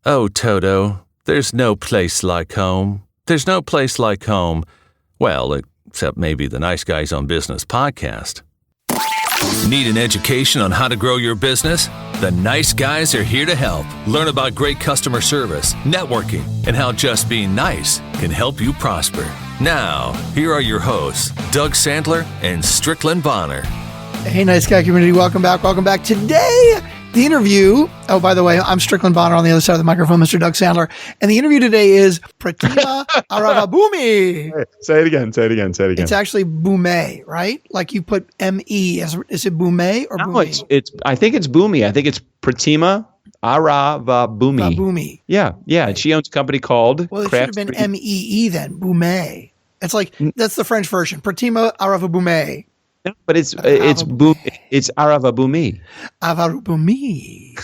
Oh, Toto, there's no place like home. There's no place like home. Well, except maybe the Nice Guys on Business podcast. Need an education on how to grow your business? The Nice Guys are here to help. Learn about great customer service, networking, and how just being nice can help you prosper. Now, here are your hosts, Doug Sandler and Strickland Bonner. Hey, Nice Guy community. Welcome back. Welcome back. Today, the interview. Oh, by the way, I'm Strickland Bonner on the other side of the microphone, Mr. Doug Sandler. And the interview today is Pratima Aravabhoomi. Hey, say it again. It's actually Bhoomi, right? Like you put M-E. Is it Bhoomi or Bhoomi? No, I think it's Bhoomi. I think it's Pratima Aravabhoomi. Bhoomi. Yeah. And she owns a company called Well, it should have been M-E-E then. Bhoomi. It's like, that's the French version. Pratima Aravabhoomi. No, but it's Aravabhoomi. Aravabhoomi.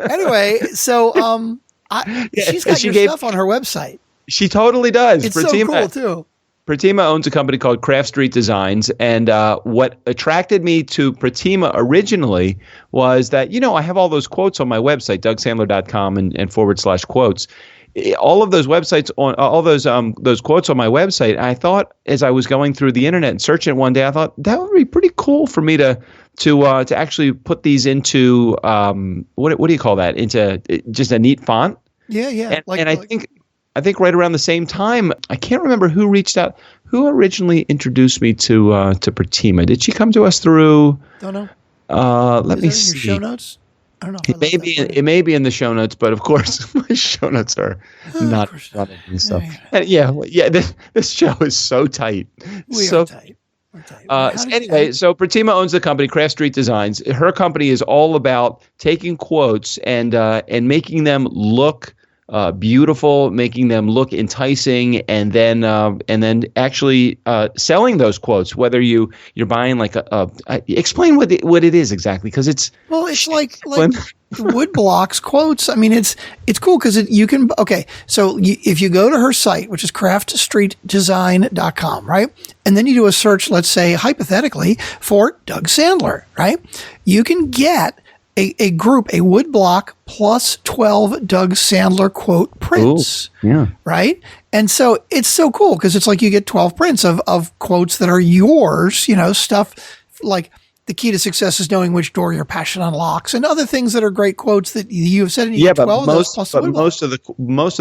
Anyway, so she's got your stuff on her website. She totally does. It's Pratima, so cool too. Pratima owns a company called Craft Street Designs, and what attracted me to Pratima originally was that I have all those quotes on my website, DougSandler.com and /quotes. All of those websites on all those quotes on my website. I thought as I was going through the internet and searching it one day, I thought that would be pretty cool for me to actually put these into what do you call that? Into just a neat font. Yeah. And I think right around the same time, I can't remember who reached out. Who originally introduced me to Pratima? Did she come to us through? Don't know. Let me see. Your show notes. I don't know. It may be in the show notes, but of course my show notes are not and stuff. Yeah. This show is so tight. We're tight. So Pratima owns the company Craft Street Designs. Her company is all about taking quotes and making them look beautiful, making them look enticing, and then actually selling those quotes. Whether you're buying like explain what it is exactly, because it's like wood blocks quotes. I mean, it's cool because you can. Okay, so if you go to her site, which is craftstreetdesign.com, right, and then you do a search, let's say hypothetically for Doug Sandler, right, you can get a group, a wood block plus 12 Doug Sandler quote prints. Ooh, yeah. Right. And so it's so cool because it's like you get 12 prints of quotes that are yours, stuff like the key to success is knowing which door your passion unlocks and other things that are great quotes that you have said. And you get 12 but of those plus most of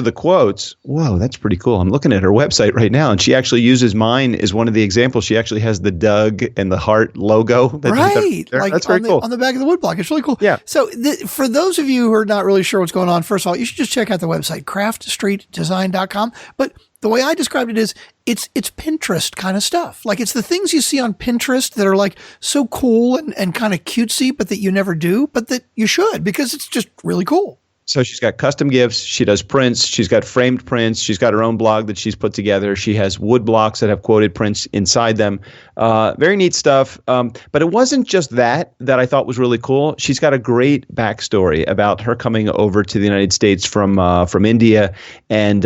the quotes. Whoa, that's pretty cool. I'm looking at her website right now, and she actually uses mine as one of the examples. She actually has the Doug and the heart logo. Right, like that's very cool on the back of the wood block. It's really cool. Yeah. So for those of you who are not really sure what's going on, first of all, you should just check out the website craftstreetdesign.com. But the way I described it is it's Pinterest kind of stuff. Like it's the things you see on Pinterest that are like so cool and kind of cutesy, but that you never do, but that you should because it's just really cool. So she's got custom gifts. She does prints. She's got framed prints. She's got her own blog that she's put together. She has wood blocks that have quoted prints inside them. Very neat stuff. But it wasn't just that I thought was really cool. She's got a great backstory about her coming over to the United States from India and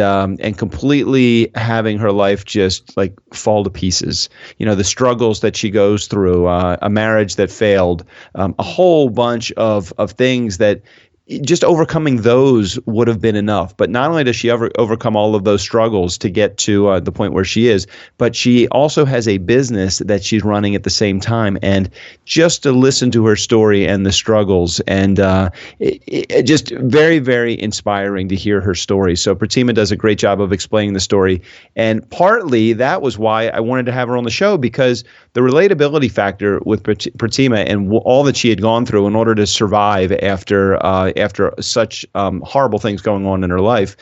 completely having her life just like fall to pieces. The struggles that she goes through, a marriage that failed, a whole bunch of things that just overcoming those would have been enough. But not only does she overcome all of those struggles to get to the point where she is, but she also has a business that she's running at the same time. And just to listen to her story and the struggles, and it just very, very inspiring to hear her story. So Pratima does a great job of explaining the story. And partly that was why I wanted to have her on the show, because the relatability factor with Pratima and all that she had gone through in order to survive after such horrible things going on in her life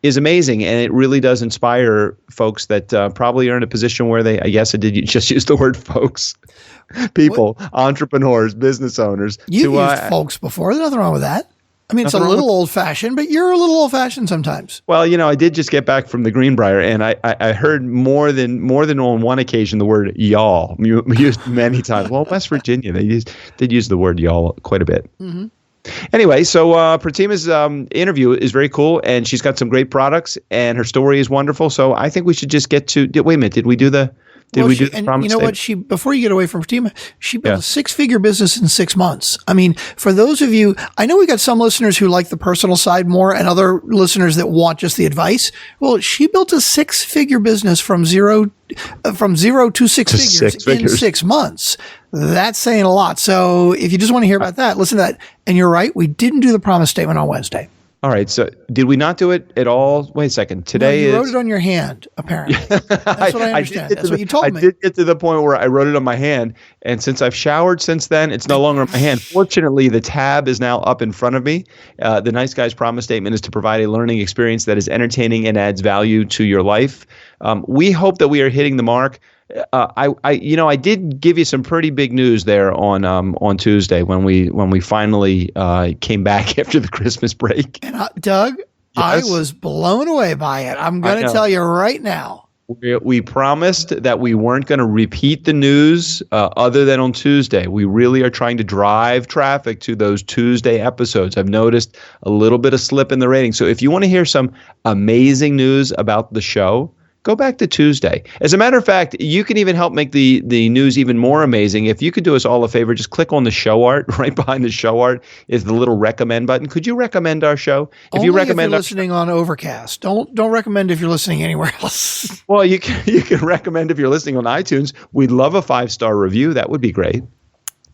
is amazing. And it really does inspire folks that probably are in a position where I did just use the word folks, people, entrepreneurs, business owners. You've used folks before. There's nothing wrong with that. I mean, it's a little old-fashioned, but you're a little old-fashioned sometimes. Well, I did just get back from the Greenbrier, and I heard more than on one occasion the word y'all used many times. Well, West Virginia, they did use the word y'all quite a bit. Mm-hmm. Anyway, so Pratima's interview is very cool, and she's got some great products, and her story is wonderful. So I think we should just get to. Wait a minute, did we do the Did we do the and promise you know what? statement? Before you get away from Pratima, she built a 6-figure business in 6 months. I mean, for those of you, I know we got some listeners who like the personal side more and other listeners that want just the advice. Well, she built a 6-figure business from zero to six figures in 6 months. That's saying a lot. So if you just want to hear about that, listen to that. And you're right. We didn't do the promise statement on Wednesday. All right. So did we not do it at all? Wait a second. Today you wrote it on your hand, apparently. That's what I understand. That's what you told me. I did get to the point where I wrote it on my hand. And since I've showered since then, it's no longer in my hand. Fortunately, the tab is now up in front of me. The Nice Guy's promise statement is to provide a learning experience that is entertaining and adds value to your life. We hope that we are hitting the mark. I did give you some pretty big news there on Tuesday when we finally came back after the Christmas break. And Doug, yes? I was blown away by it. I'm going to tell you right now. We promised that we weren't going to repeat the news other than on Tuesday. We really are trying to drive traffic to those Tuesday episodes. I've noticed a little bit of slip in the rating. So if you want to hear some amazing news about the show, go back to Tuesday. As a matter of fact, you can even help make the news even more amazing. If you could do us all a favor, just click on the show art. Right behind the show art is the little recommend button. Could you recommend our show? If you're listening on Overcast. Don't recommend if you're listening anywhere else. Well, you can recommend if you're listening on iTunes. We'd love a 5-star review. That would be great.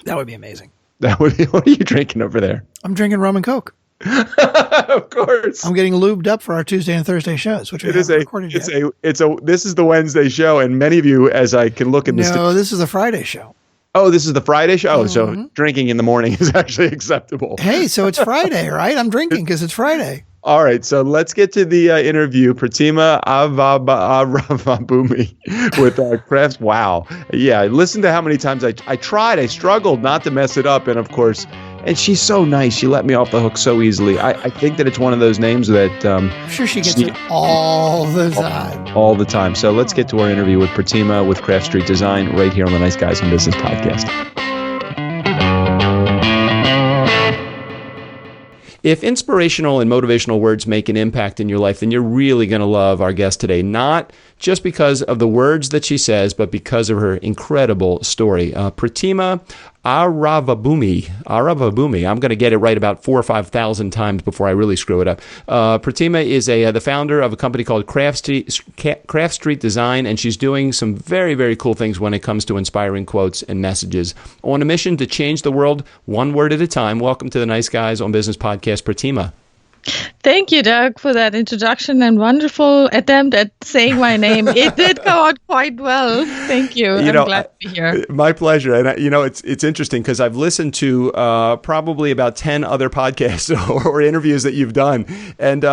That would be amazing. That would be. What are you drinking over there? I'm drinking rum and Coke. Of course. I'm getting lubed up for our Tuesday and Thursday shows, which we haven't recorded yet. This is the Wednesday show, and many of you, as I can look in the No, this is the Friday show. Oh, this is the Friday show? So drinking in the morning is actually acceptable. Hey, so it's Friday, right? I'm drinking because it's Friday. All right, so let's get to the interview. Pratima Aravabhoomi with Crafts. Wow. Yeah, listen to how many times I tried. I struggled not to mess it up, and of course, and she's so nice. She let me off the hook so easily. I think that it's one of those names that... I'm sure she gets it all the time. All the time. So let's get to our interview with Pratima with Craft Street Design right here on the Nice Guys in Business podcast. If inspirational and motivational words make an impact in your life, then you're really going to love our guest today. Not just because of the words that she says, but because of her incredible story. Pratima Aravabhoomi. I'm going to get it right about 4,000 or 5,000 times before I really screw it up. Pratima is the founder of a company called Craft Street Design, and she's doing some very, very cool things when it comes to inspiring quotes and messages. On a mission to change the world one word at a time. Welcome to the Nice Guys on Business podcast, Pratima. Thank you, Doug, for that introduction and wonderful attempt at saying my name. It did come out quite well. Thank you. I'm glad to be here. My pleasure. And, it's interesting because I've listened to probably about 10 other podcasts or interviews that you've done. And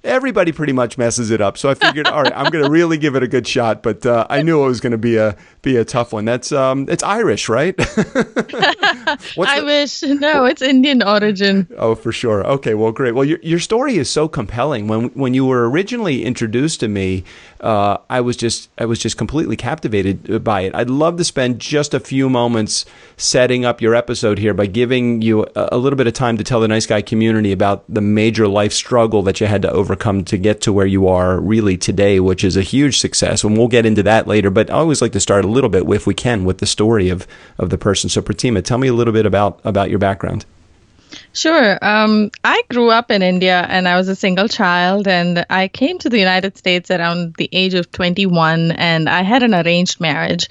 everybody pretty much messes it up. So I figured, all right, I'm going to really give it a good shot. But I knew it was going to be a tough one. That's it's Irish, right? I wish. No, it's Indian origin. Oh, for sure. Okay, well, great. Well, your story is so compelling. When you were originally introduced to me, I was just completely captivated by it. I'd love to spend just a few moments setting up your episode here by giving you a little bit of time to tell the Nice Guy community about the major life struggle that you had to overcome to get to where you are really today, which is a huge success. And we'll get into that later. But I always like to start a little bit, if we can, with the story of the person. So Pratima, tell me a little bit about your background. Sure. I grew up in India and I was a single child, and I came to the United States around the age of 21, and I had an arranged marriage.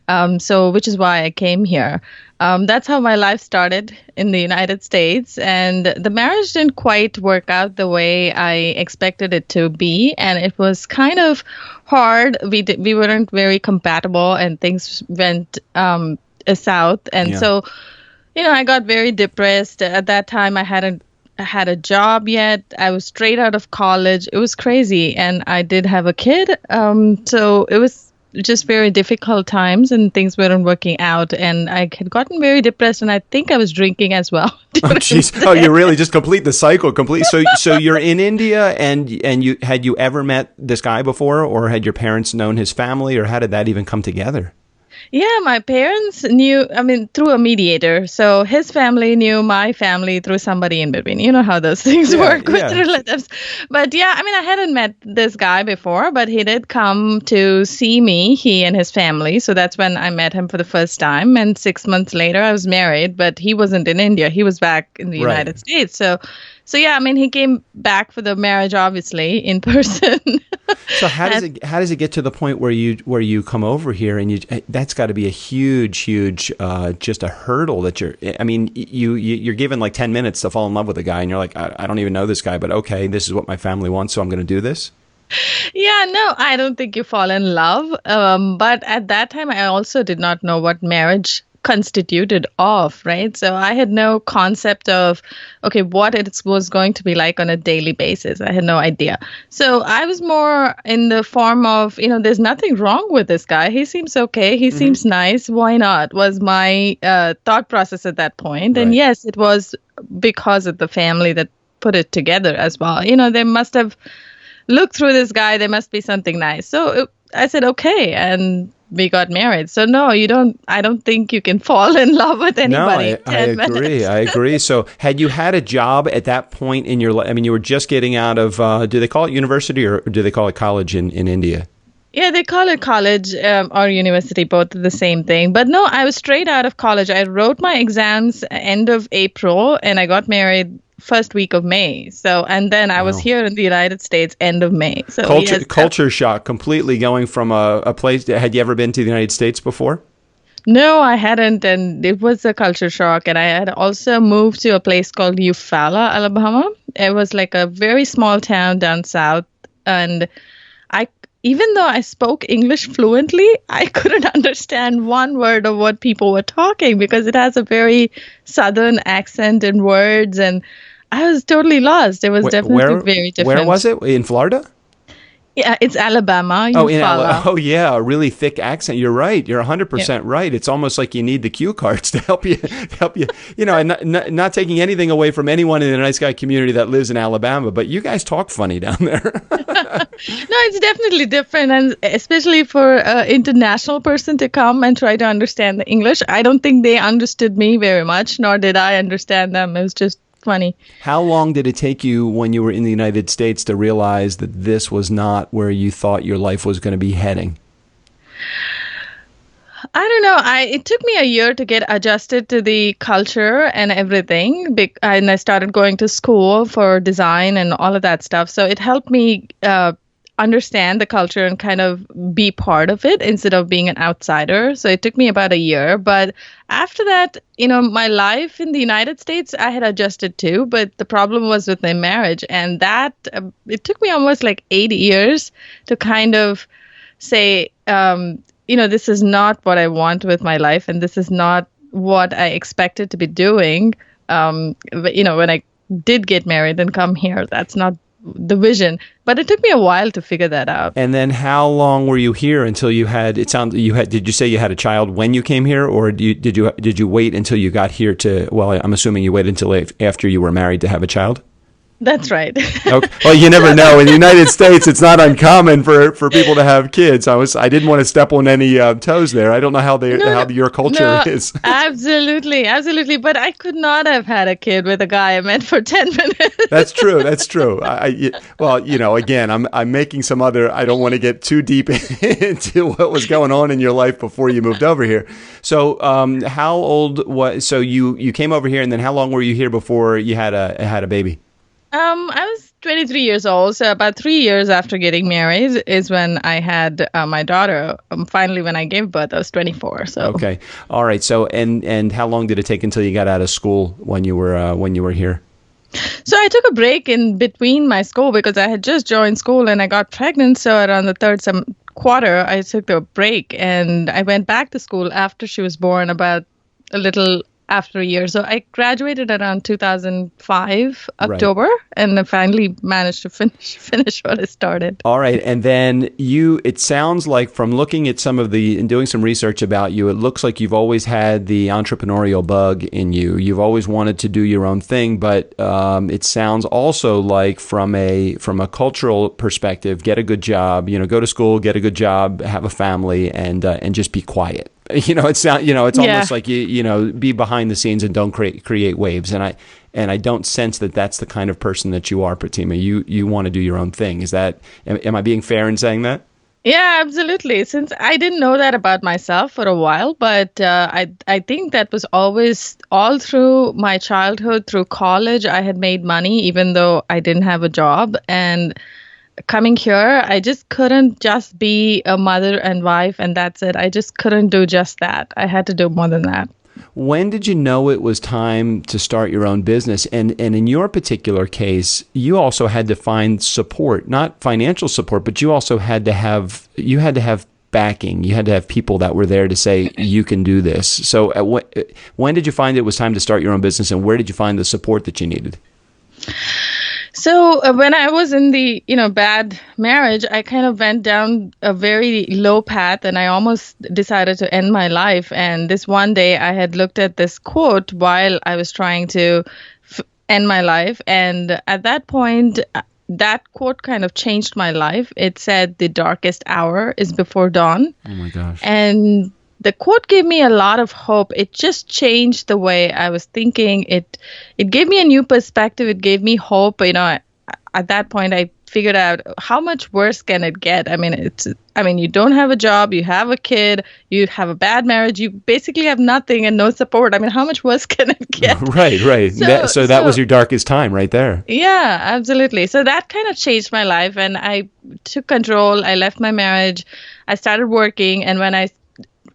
Which is why I came here. That's how my life started in the United States, and the marriage didn't quite work out the way I expected it to be, and it was kind of hard. We weren't very compatible, and things went south, and so I got very depressed. At that time, I hadn't had a job yet. I was straight out of college. It was crazy, and I did have a kid. So it was just very difficult times, and things weren't working out, and I had gotten very depressed, and I think I was drinking as well. Oh, jeez. Oh, you really just complete the cycle. So you're in India, and you ever met this guy before, or had your parents known his family, or how did that even come together? Yeah, my parents knew, I mean, through a mediator. So his family knew my family through somebody in between. You know how those things work with relatives. But yeah, I mean, I hadn't met this guy before, but he did come to see me, he and his family. So that's when I met him for the first time. And 6 months later, I was married, but he wasn't in India. He was back in the United States. So yeah, I mean, he came back for the marriage, obviously, in person. So how does it get to the point where you come over here and that's got to be a huge just a hurdle that you're given like 10 minutes to fall in love with a guy and you're like, I don't even know this guy, but okay, this is what my family wants, so I'm going to do this. Yeah, no, I don't think you fall in love. But at that time, I also did not know what marriage constituted of, right? So I had no concept of, okay, what it was going to be like on a daily basis. I had no idea. So I was more in the form of, there's nothing wrong with this guy. He seems okay. He seems nice. Why not? Was my thought process at that point. And yes, it was because of the family that put it together as well. They must have looked through this guy. There must be something nice. So I said, okay. And we got married. So no, I don't think you can fall in love with anybody. No, I agree. So had you had a job at that point in your life? I mean, you were just getting out of, do they call it university or do they call it college in India? Yeah, they call it college or university, both the same thing. But no, I was straight out of college. I wrote my exams end of April and I got married first week of May. So, and then I was here in the United States end of May. So culture shock completely going from a place. Had you ever been to the United States before? No, I hadn't. And it was a culture shock. And I had also moved to a place called Eufaula, Alabama. It was like a very small town down south. And even though I spoke English fluently, I couldn't understand one word of what people were talking because it has a very southern accent and words, and I was totally lost. It was definitely very different. Where was it? In Florida? Yeah, it's Alabama. Oh, yeah, a really thick accent. You're right. You're 100% right. It's almost like you need the cue cards to help you. And not taking anything away from anyone in the Nice Guy community that lives in Alabama, but you guys talk funny down there. No, it's definitely different, and especially for an international person to come and try to understand the English. I don't think they understood me very much, nor did I understand them. It was just funny. How long did it take you when you were in the United States to realize that this was not where you thought your life was going to be heading? I don't know. It took me a year to get adjusted to the culture and everything. And I started going to school for design and all of that stuff. So it helped me understand the culture and kind of be part of it instead of being an outsider. So it took me about a year. But after that, my life in the United States, I had adjusted to. But the problem was with my marriage. And that it took me almost like 8 years to kind of say, this is not what I want with my life, and this is not what I expected to be doing. But, when I did get married and come here, that's not the vision. But it took me a while to figure that out. And then how long were you here until you had, did you say you had a child when you came here, or did you wait until you got here I'm assuming you waited until after you were married to have a child? That's right. Okay. Well, you never know. In the United States, it's not uncommon for people to have kids. I didn't want to step on any toes there. I don't know how your culture is. Absolutely. But I could not have had a kid with a guy I met for 10 minutes. That's true. Again, I'm making some other. I don't want to get too deep into what was going on in your life before you moved over here. So, how old was? So you came over here, and then how long were you here before you had a baby? I was 23 years old, so about 3 years after getting married is when I had my daughter. Finally, when I gave birth, I was 24. So okay, all right. So and how long did it take until you got out of school when you were here? So I took a break in between my school because I had just joined school and I got pregnant. So around the third quarter, I took a break and I went back to school after she was born, about a little after a year. So I graduated around 2005, October, and I finally managed to finish what I started. All right. And then it sounds like from looking at and doing some research about you, it looks like you've always had the entrepreneurial bug in you. You've always wanted to do your own thing, but it sounds also like from a cultural perspective, get a good job, go to school, get a good job, have a family, and just be quiet. It's almost like be behind the scenes and don't create waves. And I don't sense that that's the kind of person that you are, Pratima. You want to do your own thing. Am I being fair in saying that? Yeah, absolutely. Since I didn't know that about myself for a while, but I think that was always all through my childhood, through college, I had made money even though I didn't have a job. And coming here, I just couldn't just be a mother and wife and that's it. I just couldn't do just that. I had to do more than that. When did you know it was time to start your own business? And in your particular case, you also had to find support, not financial support, but you also had to have backing. You had to have people that were there to say, you can do this. So when did you find it was time to start your own business, and where did you find the support that you needed? So when I was in the, bad marriage, I kind of went down a very low path and I almost decided to end my life. And this one day I had looked at this quote while I was trying to end my life. And at that point, that quote kind of changed my life. It said, "The darkest hour is before dawn." Oh my gosh. And the quote gave me a lot of hope. It just changed the way I was thinking. It gave me a new perspective. It gave me hope. At that point, I figured out how much worse can it get. You don't have a job, you have a kid, you have a bad marriage, you basically have nothing and no support. How much worse can it get? Right. So that was your darkest time right there. Yeah, absolutely. So that kind of changed my life, and I took control. I left my marriage. I started working, and when I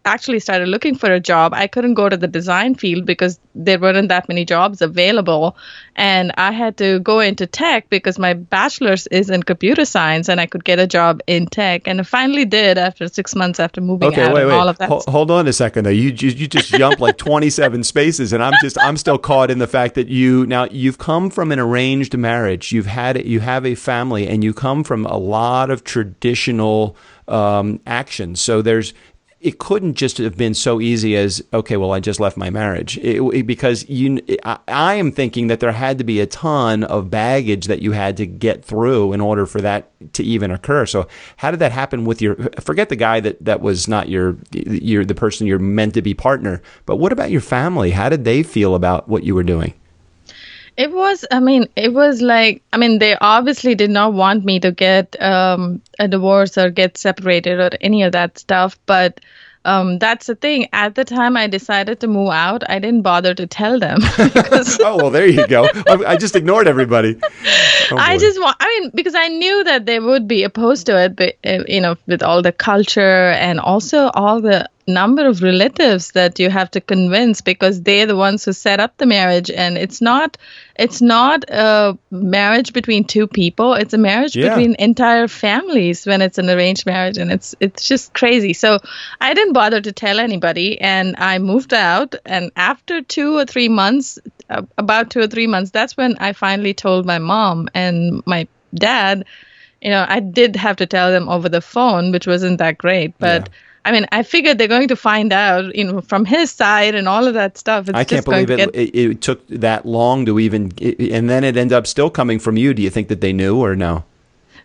actually started looking for a job, I couldn't go to the design field because there weren't that many jobs available. And I had to go into tech because my bachelor's is in computer science and I could get a job in tech. And I finally did after 6 months after moving out and all of that. Hold on a second though. You just jumped like 27 spaces, and I'm still caught in the fact that you've come from an arranged marriage. You have a family, and you come from a lot of traditional actions. So it couldn't just have been so easy as, okay, well, I just left my marriage. Because I am thinking that there had to be a ton of baggage that you had to get through in order for that to even occur. So how did that happen with forget the guy that was not the person you're meant to be partner, but what about your family? How did they feel about what you were doing? They obviously did not want me to get a divorce or get separated or any of that stuff. But that's the thing. At the time I decided to move out, I didn't bother to tell them. Oh, well, there you go. I just ignored everybody. Because I knew that they would be opposed to it, but, with all the culture and also all the number of relatives that you have to convince, because they're the ones who set up the marriage, and it's not a marriage between two people, it's a marriage between entire families when it's an arranged marriage, and it's just crazy. So I didn't bother to tell anybody, and I moved out, and after about 2 or 3 months, that's when I finally told my mom and my dad. I did have to tell them over the phone, which wasn't that great, but I figured they're going to find out, from his side and all of that stuff. I can't believe it took that long to even, and then it ended up still coming from you. Do you think that they knew or no?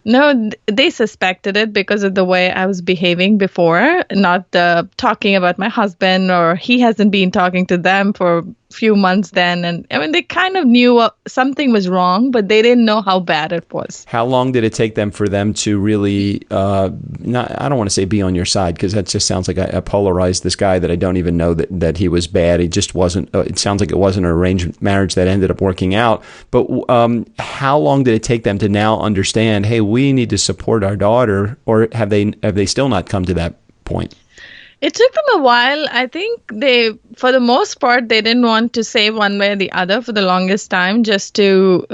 No, they suspected it because of the way I was behaving before, not talking about my husband, or he hasn't been talking to them for a few months then. And they kind of knew something was wrong, but they didn't know how bad it was. How long did it take them for them to really, I don't want to say be on your side, because that just sounds like I polarized this guy that I don't even know that he was bad. He just wasn't, it sounds like it wasn't an arranged marriage that ended up working out. But how long did it take them to now understand, hey, we need to support our daughter, or have they still not come to that point? It took them a while. I think for the most part, they didn't want to say one way or the other for the longest time, just to,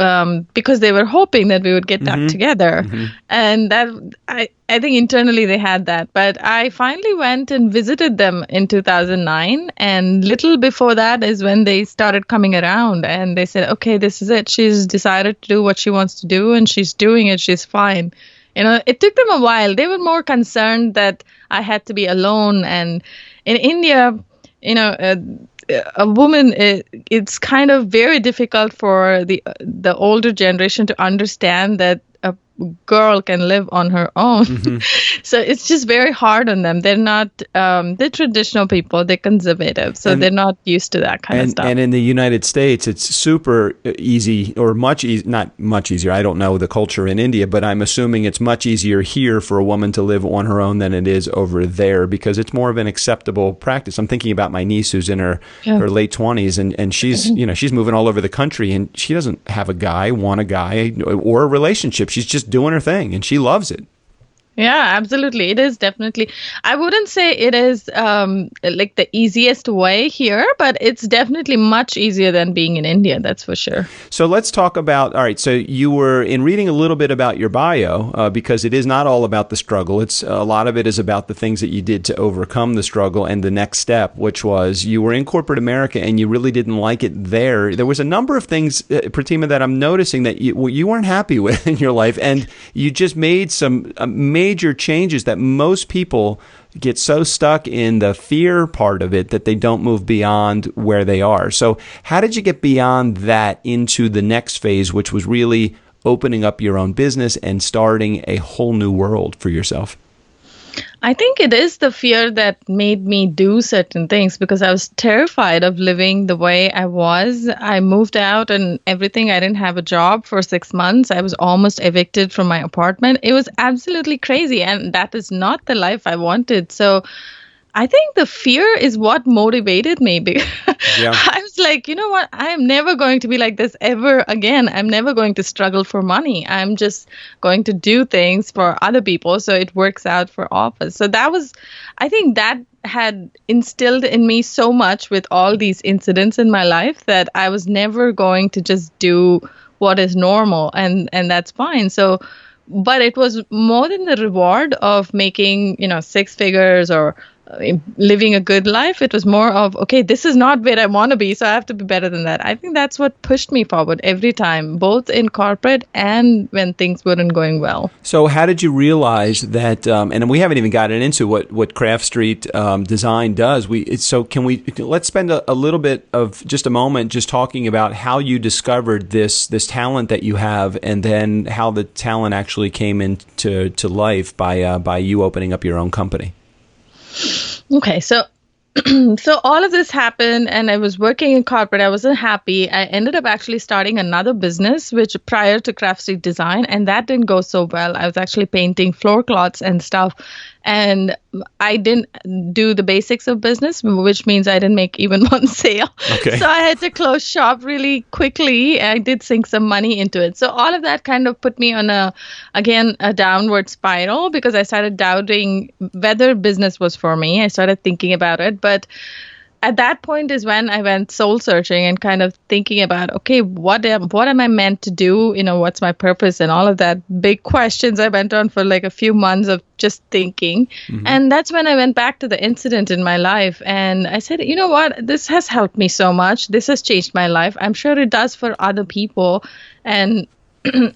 because they were hoping that we would get back together. Mm-hmm. And that, I think internally they had that. But I finally went and visited them in 2009. And little before that is when they started coming around, and they said, okay, this is it. She's decided to do what she wants to do, and she's doing it. She's fine. It took them a while. They were more concerned that I had to be alone. And in India, a woman, it's kind of very difficult for the older generation to understand that girl can live on her own. So it's just very hard on them. They're not, they're traditional people, they're conservative. So they're not used to that kind of stuff. And in the United States, it's super easy, or not much easier. I don't know the culture in India, but I'm assuming it's much easier here for a woman to live on her own than it is over there, because it's more of an acceptable practice. I'm thinking about my niece who's in her late 20s, and she's, she's moving all over the country, and she doesn't have want a guy or a relationship. She's just doing her thing, and she loves it. Yeah, absolutely. It is definitely. I wouldn't say it is like the easiest way here, but it's definitely much easier than being in India. That's for sure. So let's talk about, all right, so you were in reading a little bit about your bio, because it is not all about the struggle. It's a lot of it is about the things that you did to overcome the struggle and the next step, which was you were in corporate America and you really didn't like it there. There was a number of things, Pratima, that I'm noticing that you weren't happy with in your life, and you just made some major changes that most people get so stuck in the fear part of it that they don't move beyond where they are. So how did you get beyond that into the next phase, which was really opening up your own business and starting a whole new world for yourself? I think it is the fear that made me do certain things, because I was terrified of living the way I was. I moved out and everything. I didn't have a job for 6 months. I was almost evicted from my apartment. It was absolutely crazy. And that is not the life I wanted. So I think the fear is what motivated me, because I was like, you know what? I am never going to be like this ever again. I'm never going to struggle for money. I'm just going to do things for other people so it works out for all of us. So that was, I think that had instilled in me so much with all these incidents in my life that I was never going to just do what is normal, and that's fine. So, but it was more than the reward of making, 6 figures or living a good life. It was more of, okay, this is not where I want to be, so I have to be better than that. I think that's what pushed me forward every time, both in corporate and when things weren't going well. So how did you realize that, and we haven't even gotten into what Craft Street Design does. Let's spend a little bit of just a moment just talking about how you discovered this talent that you have, and then how the talent actually came into life by you opening up your own company. Okay, so all of this happened, and I was working in corporate. I wasn't happy. I ended up actually starting another business, which prior to Craft Street Design, and that didn't go so well. I was actually painting floor cloths and stuff, and I didn't do the basics of business, which means I didn't make even one sale. Okay. So I had to close shop really quickly. I did sink some money into it. So all of that kind of put me on a downward spiral, because I started doubting whether business was for me. I started thinking about it. But at that point is when I went soul searching and kind of thinking about, okay, what am I meant to do? What's my purpose, and all of that big questions. I went on for like a few months of just thinking. Mm-hmm. And that's when I went back to the incident in my life. And I said, you know what? This has helped me so much. This has changed my life. I'm sure it does for other people. And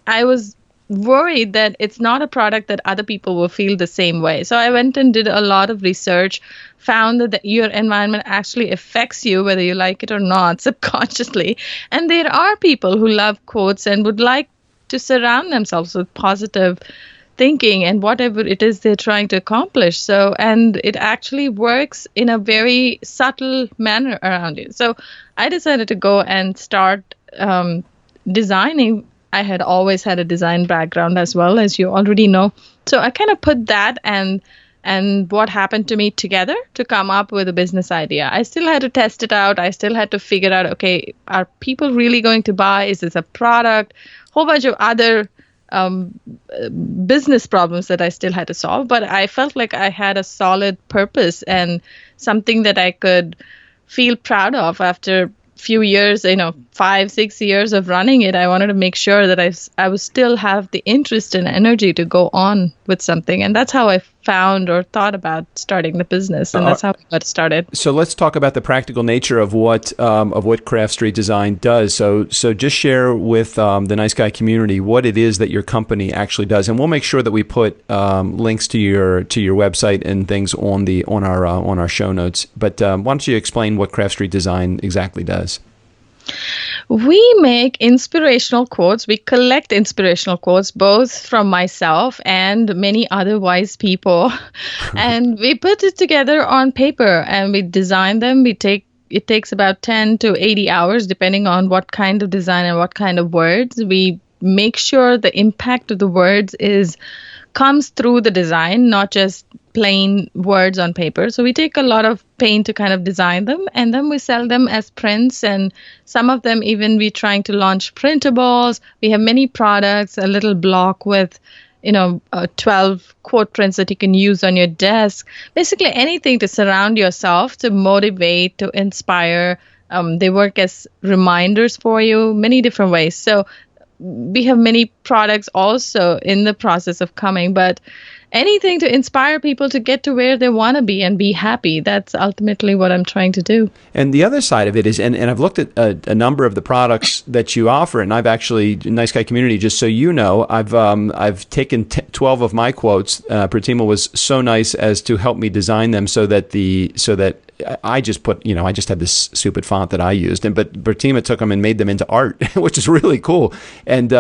I was worried that it's not a product that other people will feel the same way. So I went and did a lot of research, found that your environment actually affects you, whether you like it or not, subconsciously. And there are people who love quotes and would like to surround themselves with positive thinking and whatever it is they're trying to accomplish. So, and it actually works in a very subtle manner around you. So I decided to go and start designing. I had always had a design background as well, as you already know. So I kind of put that and what happened to me together to come up with a business idea. I still had to test it out. I still had to figure out, okay, are people really going to buy? Is this a product? Whole bunch of other business problems that I still had to solve. But I felt like I had a solid purpose and something that I could feel proud of after few years, 5-6 years of running it. I wanted to make sure that I would still have the interest and energy to go on with something. And that's how I found or thought about starting the business. And that's how I got started. So let's talk about the practical nature of what Craft Street Design does. So just share with the Nice Guy community what it is that your company actually does. And we'll make sure that we put links to your website and things on our show notes. But why don't you explain what Craft Street Design exactly does? We make inspirational quotes. We collect inspirational quotes, both from myself and many other wise people. And we put it together on paper and we design them. It takes about 10 to 80 hours, depending on what kind of design and what kind of words. We make sure the impact of the words comes through the design, not just plain words on paper. So we take a lot of pain to kind of design them, and then we sell them as prints. And some of them even we're trying to launch printables. We have many products, a little block with 12 quote prints that you can use on your desk. Basically anything to surround yourself, to motivate, to inspire. They work as reminders for you, many different ways. So we have many products also in the process of coming, but anything to inspire people to get to where they want to be and be happy. That's ultimately what I'm trying to do. And the other side of it is, and I've looked at a number of the products that you offer, and I've actually, Nice Guy Community, just so you know, I've taken 12 of my quotes. Pratima was so nice as to help me design them so that I just put, I just had this stupid font that I used, but Pratima took them and made them into art, which is really cool. And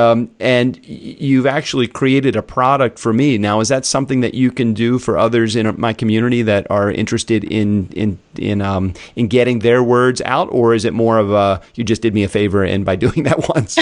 you've actually created a product for me. Now, is that something that you can do for others in my community that are interested in getting their words out, or is it more of you just did me a favor and by doing that once?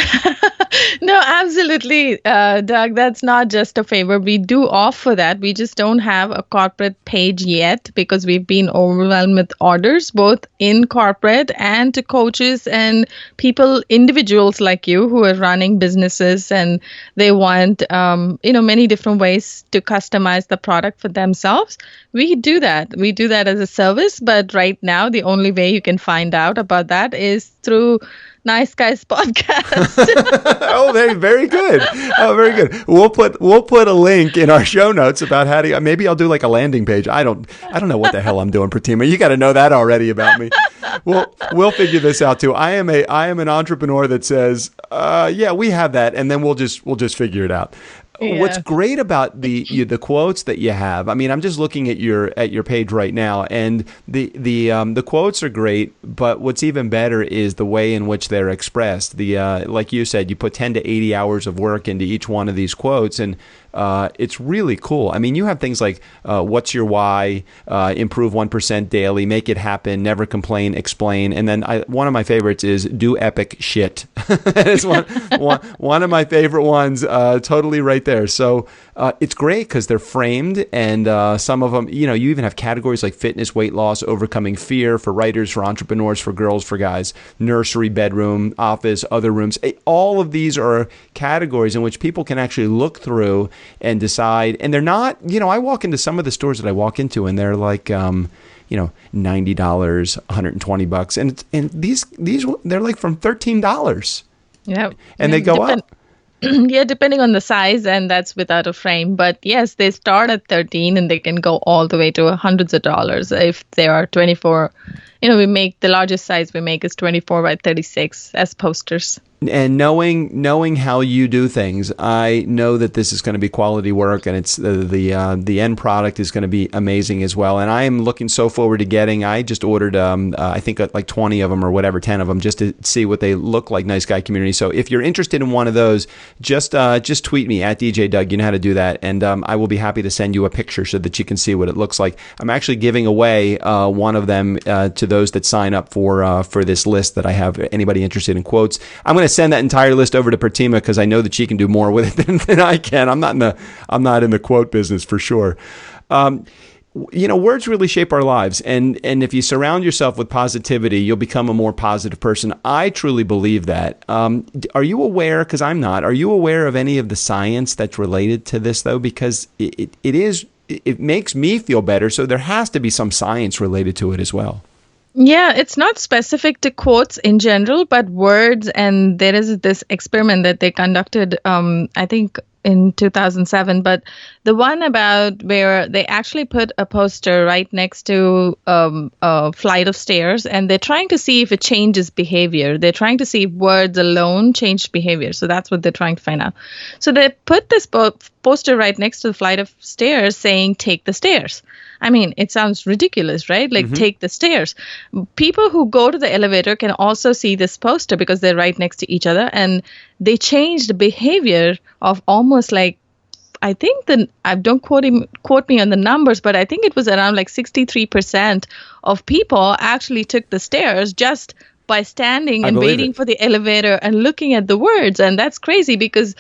No, absolutely, Doug. That's not just a favor. We do offer that. We just don't have a corporate page yet because we've been overwhelmed with orders, both in corporate and to coaches and people, individuals like you who are running businesses, and they want, many different ways to customize the product for themselves. We do that. We do that as a service. But right now, the only way you can find out about that is through Nice Guys podcast. Oh, very good. Oh, very good. We'll put a link in our show notes about how to. Maybe I'll do like a landing page. I don't know what the hell I'm doing, Pratima. You got to know that already about me. We'll figure this out too. I am an entrepreneur that says, yeah, we have that, and then we'll just figure it out. Yeah. What's great about the quotes that you have, I mean, I'm just looking at your page right now, and the quotes are great, but what's even better is the way in which they're expressed. Like you said, you put 10 to 80 hours of work into each one of these quotes, and it's really cool. I mean, you have things like, what's your why, improve 1% daily, make it happen, never complain, explain. And then one of my favorites is do epic shit. It's one of my favorite ones, totally right there. So it's great because they're framed, and some of them, you even have categories like fitness, weight loss, overcoming fear, for writers, for entrepreneurs, for girls, for guys, nursery, bedroom, office, other rooms. All of these are categories in which people can actually look through and decide. And they're not, I walk into some of the stores that I walk into, and they're like, $90, $120, and these they're like from $13. Yeah, and they go up. Yeah, depending on the size, and that's without a frame. But yes, they start at 13 and they can go all the way to hundreds of dollars if they are 24. We make the largest size we make is 24 by 36 as posters. And knowing how you do things, I know that this is going to be quality work, and it's the end product is going to be amazing as well. And I am looking so forward to getting. I just ordered I think like 20 of them or whatever, 10 of them, just to see what they look like. Nice Guy Community. So if you're interested in one of those, just tweet me at DJ Doug. You know how to do that, and I will be happy to send you a picture so that you can see what it looks like. I'm actually giving away one of them to those that sign up for this list that I have. Anybody interested in quotes, I'm going to send that entire list over to Pratima because I know that she can do more with it than I can. I'm not in the quote business for sure. Words really shape our lives, and if you surround yourself with positivity, you'll become a more positive person. I truly believe that. Are you aware? Because I'm not. Are you aware of any of the science that's related to this though? Because it makes me feel better, so there has to be some science related to it as well. Yeah, it's not specific to quotes in general, but words. And there is this experiment that they conducted, I think in 2007, but the one about where they actually put a poster right next to a flight of stairs, and they're trying to see if it changes behavior. They're trying to see if words alone change behavior. So that's what they're trying to find out. So they put this poster right next to the flight of stairs saying, take the stairs. I mean, it sounds ridiculous, right? Like, take the stairs. People who go to the elevator can also see this poster because they're right next to each other. And they changed the behavior of almost like, I think don't quote me on the numbers, but I think it was around like 63% of people actually took the stairs just by standing and waiting for the elevator and looking at the words. And that's crazy because,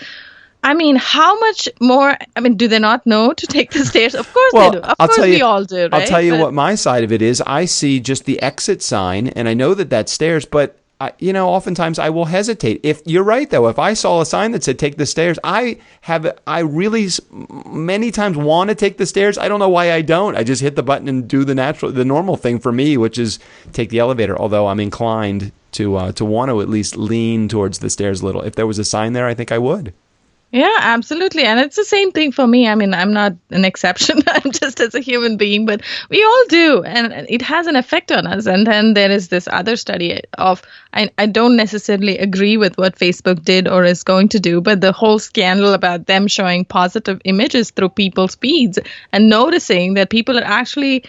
I mean, how much more? I mean, do they not know to take the stairs? Of course they do. Of course we all do, right? I'll tell you what my side of it is. I see just the exit sign, and I know that that's stairs, but oftentimes I will hesitate. If you're right, though, if I saw a sign that said take the stairs, I really many times want to take the stairs. I don't know why I don't. I just hit the button and do the normal thing for me, which is take the elevator. Although I'm inclined to want to at least lean towards the stairs a little. If there was a sign there, I think I would. Yeah, absolutely. And it's the same thing for me. I mean, I'm not an exception. I'm just as a human being, but we all do. And it has an effect on us. And then there is this other study of, I don't necessarily agree with what Facebook did or is going to do, but the whole scandal about them showing positive images through people's feeds and noticing that people are actually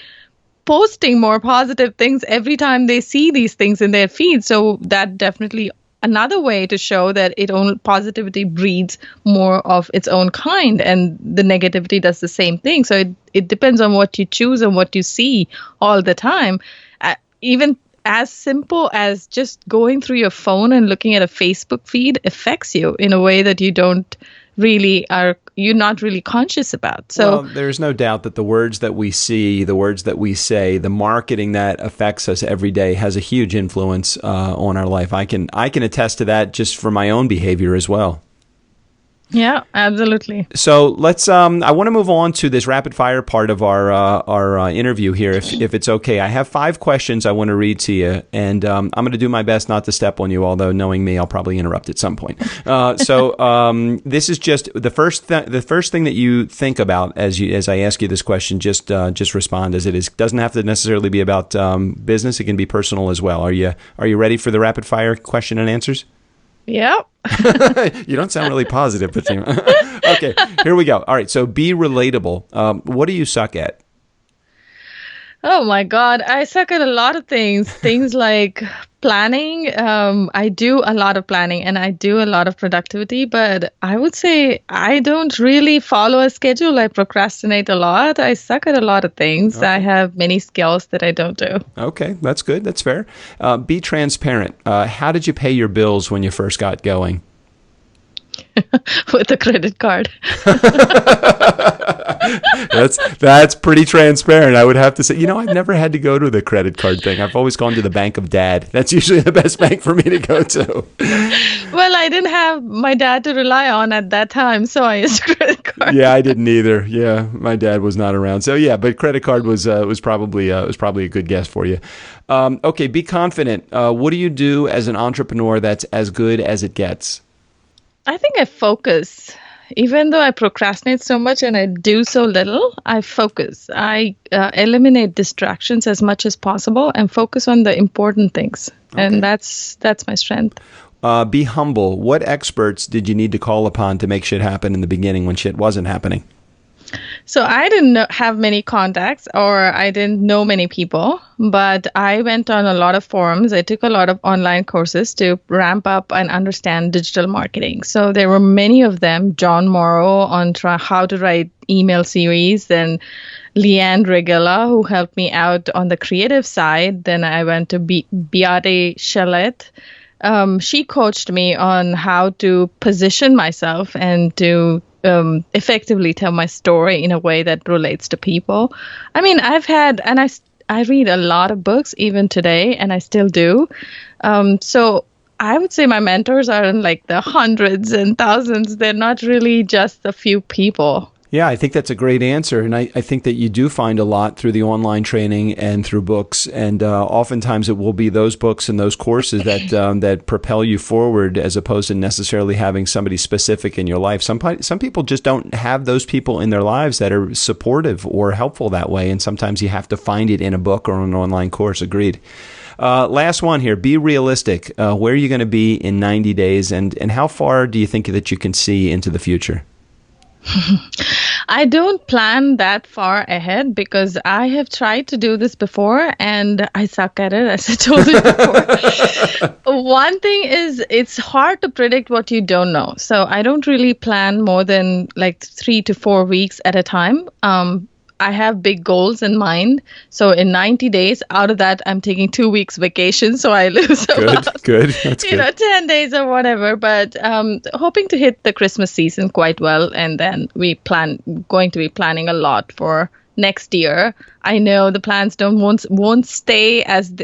posting more positive things every time they see these things in their feed. So that definitely another way to show that positivity breeds more of its own kind, and the negativity does the same thing. So it depends on what you choose and what you see all the time. Even as simple as just going through your phone and looking at a Facebook feed affects you in a way that you're not really conscious about. So there's no doubt that the words that we see, the words that we say, the marketing that affects us every day has a huge influence on our life. I can attest to that just for my own behavior as well. Yeah, absolutely. So let's. I want to move on to this rapid fire part of our interview here, if it's okay. I have 5 questions I want to read to you, and I'm going to do my best not to step on you. Although knowing me, I'll probably interrupt at some point. So this is just the first thing that you think about as I ask you this question. Just respond as it is. Doesn't have to necessarily be about business. It can be personal as well. Are you ready for the rapid fire question and answers? Yep. You don't sound really positive, Pratima. Okay, here we go. All right, so be relatable. What do you suck at? Oh my God, I suck at a lot of things. Things like planning. I do a lot of planning and I do a lot of productivity, but I would say I don't really follow a schedule. I procrastinate a lot. I suck at a lot of things. Okay. I have many skills that I don't do. Okay, that's good. That's fair. Be transparent. How did you pay your bills when you first got going? With a credit card. That's pretty transparent, I would have to say. I've never had to go to the credit card thing. I've always gone to the bank of dad. That's usually the best bank for me to go to. Well, I didn't have my dad to rely on at that time, so I used credit card. Yeah, I didn't either. Yeah, my dad was not around. So yeah, but credit card was probably a good guess for you. Okay, be confident. What do you do as an entrepreneur that's as good as it gets? I think I focus. Even though I procrastinate so much and I do so little, I focus. I eliminate distractions as much as possible and focus on the important things. Okay. And that's my strength. Be humble. What experts did you need to call upon to make shit happen in the beginning when shit wasn't happening? So I didn't have many contacts or I didn't know many people, but I went on a lot of forums. I took a lot of online courses to ramp up and understand digital marketing. So there were many of them. John Morrow on how to write email series, then Leanne Regilla, who helped me out on the creative side. Then I went to Beate Shellett. She coached me on how to position myself and to effectively tell my story in a way that relates to people. I mean, I read a lot of books even today, and I still do. So I would say my mentors are in like the hundreds and thousands. They're not really just a few people. Yeah, I think that's a great answer. And I think that you do find a lot through the online training and through books. And oftentimes it will be those books and those courses that that propel you forward as opposed to necessarily having somebody specific in your life. Some people just don't have those people in their lives that are supportive or helpful that way. And sometimes you have to find it in a book or an online course. Agreed. Last one here. Be realistic. Where are you going to be in 90 days? And how far do you think that you can see into the future? I don't plan that far ahead because I have tried to do this before and I suck at it, as I told you before. One thing is it's hard to predict what you don't know. So I don't really plan more than like 3 to 4 weeks at a time. I have big goals in mind. So in 90 days, out of that, I'm taking 2 weeks vacation. So I lose about, good. That's good. 10 days or whatever. But hoping to hit the Christmas season quite well. And then going to be planning a lot for next year. I know the plans won't stay as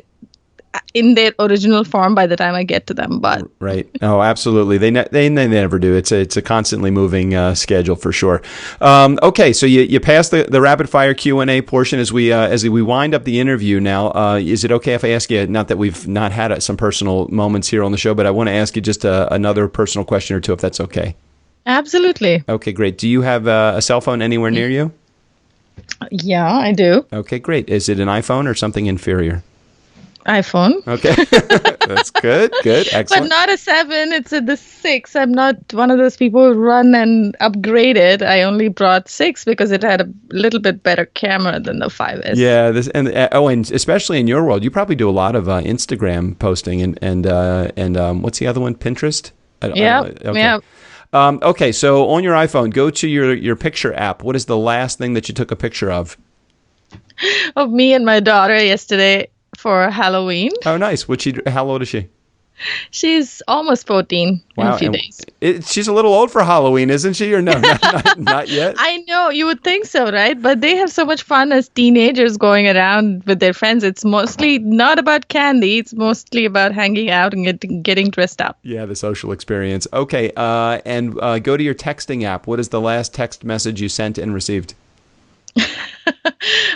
in their original form by the time I get to them, but right. Oh, absolutely. They never do. It's a constantly moving schedule for sure. Okay, so you passed the rapid fire Q&A portion as we wind up the interview. Now, is it okay if I ask you? Not that we've not had some personal moments here on the show, but I want to ask you just another personal question or two, if that's okay. Absolutely. Okay, great. Do you have a cell phone anywhere near you? Yeah, I do. Okay, great. Is it an iPhone or something inferior? iPhone. Okay. That's good. Excellent. But not a 7, it's the 6. I'm not one of those people who run and upgrade it. I only brought 6 because it had a little bit better camera than the 5S. Yeah, and especially in your world, you probably do a lot of Instagram posting and what's the other one? Pinterest? Yeah. Okay. Yeah. Okay, so on your iPhone, go to your picture app. What is the last thing that you took a picture of? Of me and my daughter yesterday for Halloween. Oh, nice. How old is she? She's almost 14 in a few days. She's a little old for Halloween, isn't she? Or no, not yet? I know. You would think so, right? But they have so much fun as teenagers going around with their friends. It's mostly not about candy. It's mostly about hanging out and getting dressed up. Yeah, the social experience. Okay, and go to your texting app. What is the last text message you sent and received?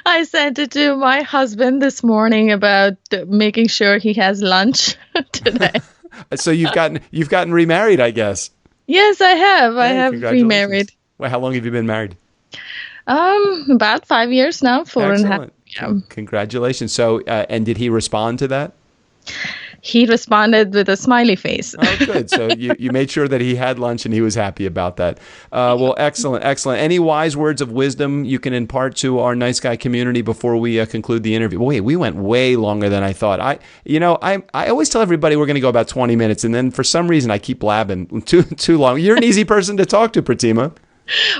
I sent it to my husband this morning about making sure he has lunch today. So you've gotten remarried, I guess. Yes, I have. I have remarried. Well, how long have you been married? About 5 years now, 4.5. Yeah. Congratulations. So, and did he respond to that? He responded with a smiley face. Oh, good. So you made sure that he had lunch and he was happy about that. Well, excellent. Any wise words of wisdom you can impart to our Nice Guy community before we conclude the interview? Wait, we went way longer than I thought. I always tell everybody we're going to go about 20 minutes, and then for some reason I keep blabbing too long. You're an easy person to talk to, Pratima.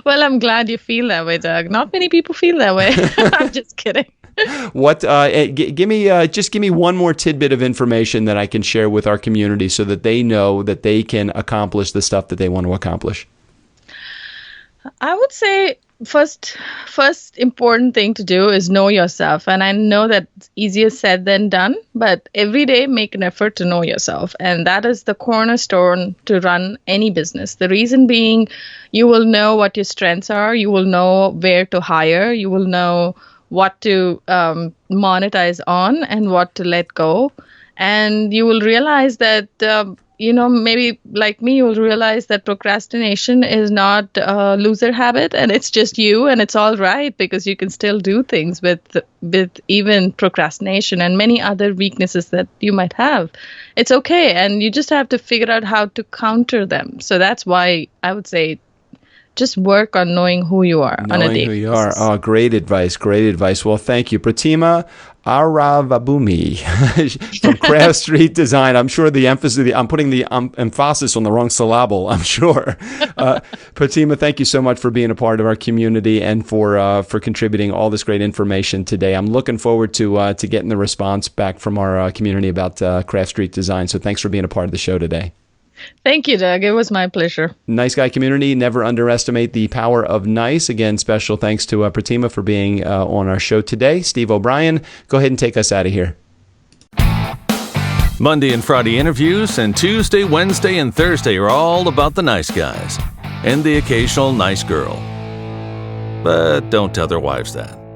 Well, I'm glad you feel that way, Doug. Not many people feel that way. I'm just kidding. What? Give me one more tidbit of information that I can share with our community so that they know that they can accomplish the stuff that they want to accomplish. I would say first important thing to do is know yourself. And I know that's easier said than done, but every day make an effort to know yourself. And that is the cornerstone to run any business. The reason being, you will know what your strengths are. You will know where to hire. You will know what to monetize on and what to let go. And you will realize that, maybe like me, you'll realize that procrastination is not a loser habit and it's just you, and it's all right because you can still do things with even procrastination and many other weaknesses that you might have. It's okay. And you just have to figure out how to counter them. So that's why I would say just work on knowing who you are on a daily basis. Knowing who you are. Oh, great advice. Well, thank you. Pratima Aravabhoomi from Craft Street Design. I'm sure I'm putting the emphasis on the wrong syllable, I'm sure. Pratima, thank you so much for being a part of our community and for contributing all this great information today. I'm looking forward to getting the response back from our community about Craft Street Design. So thanks for being a part of the show today. Thank you, Doug. It was my pleasure. Nice Guy community, never underestimate the power of nice. Again, special thanks to Pratima for being on our show today. Steve O'Brien, go ahead and take us out of here. Monday and Friday interviews, and Tuesday, Wednesday, and Thursday are all about the nice guys and the occasional nice girl. but don't tell their wives that.